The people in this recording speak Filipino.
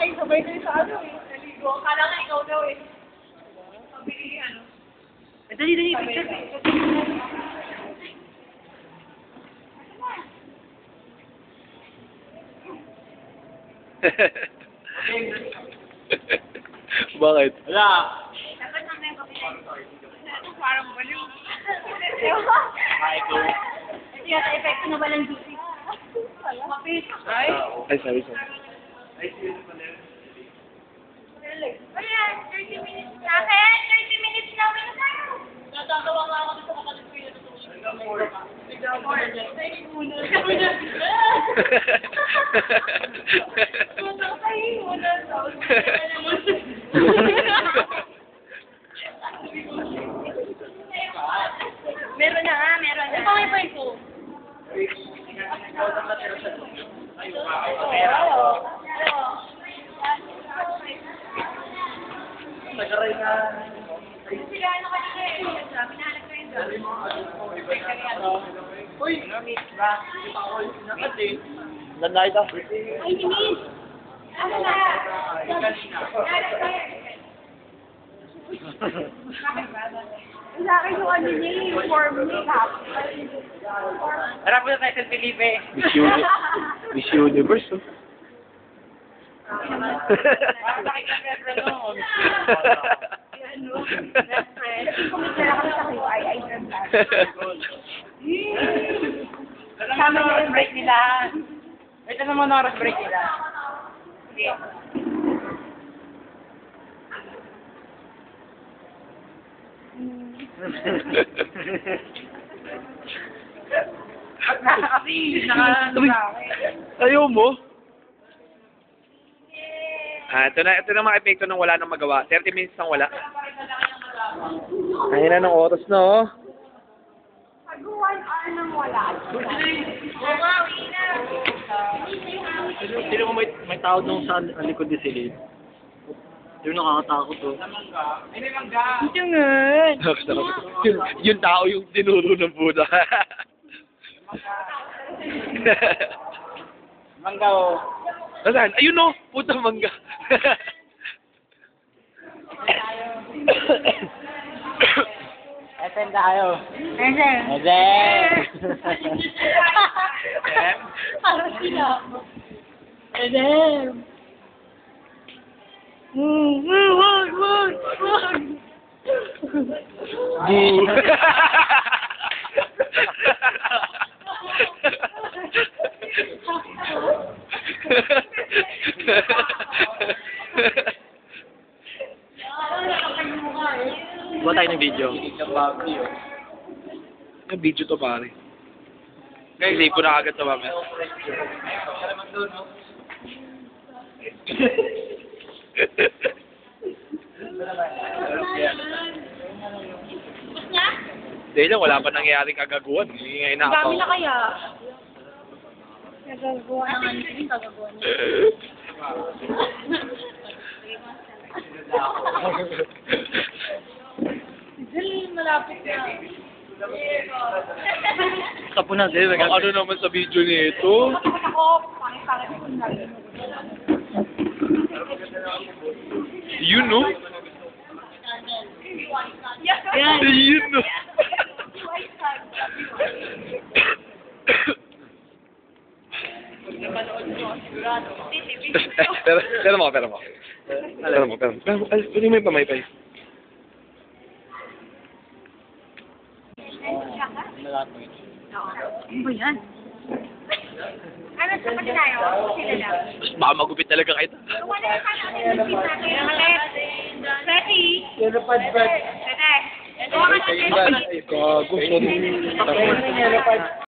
Ay, sabay kayo sa ano eh. Naligo. Akala nga ikaw daw eh. Pabili ano. Dali, picture. Bakit? Wala. Dapat na may pabili. Parang baliw. Ay, ko. Kaya sa epekto na walang duty. Mapit. Ay? Ay, sorry. Ayan, 30 minutes na. Kaya 30 minutes na uwi na tayo. Natatawa nga ako sa kapatid ko yun. Meron na nga, meron na. Ito may point ko. Nagaray na. Sila ano kanina eh. Sabi na anak ko yun. Uy! Namit ba? Nakat eh. Landay daw. Ay, Denise! Ano na? Sa akin yung ano niya, yung form makeup. Harap mo na tayo sa Felipe. Miss Universe, oh. Ano? Best friend. Kumita lang kami sa kayo, ay friend lang. Kasama na oras break nila. Wait, ano mo na oras break nila? Sige. Kasi, naka... Ayaw mo? Ito na mga epekto ng wala nang magawa. 30 minutes nang wala. Ayun na ng oras na, oh. Pag 1 hour nang wala. Umawi na. Sino mo may tao doon sa likod ni Celine? Yung nakakatakot to. Ito nga. yung tao yung tinuro ng Buddha. Mangga o. Nasaan? Ayun, no! Puta mangga. SM tayo. SM. SM! Para sila. SM. Wag. Boo! Buwan tayo ng video. Yung video to, pare. Guys, save ko na agad sa mamaya. Dahil lang, wala pa nangyayaring kagaguhan. Ngayon na ako. Dami na kaya. Nagagawa ng ano yung kagagawa niya. Dali, malapit na. Tapo na, Dave. Ang ano naman sa video nito? Ako, pangit-pangit ko na. Yun, no? Yan. Yun, no? Pero mo. Ay, pwede mo yung pamaypay. Ano ba yan? Ano sa pati tayo? Sila lang. Baka magupit talaga kayo. Wala na paano natin yung natin. Ready? Yellow pad, Brad. Ready? Gawa ka natin. Gago, sorry.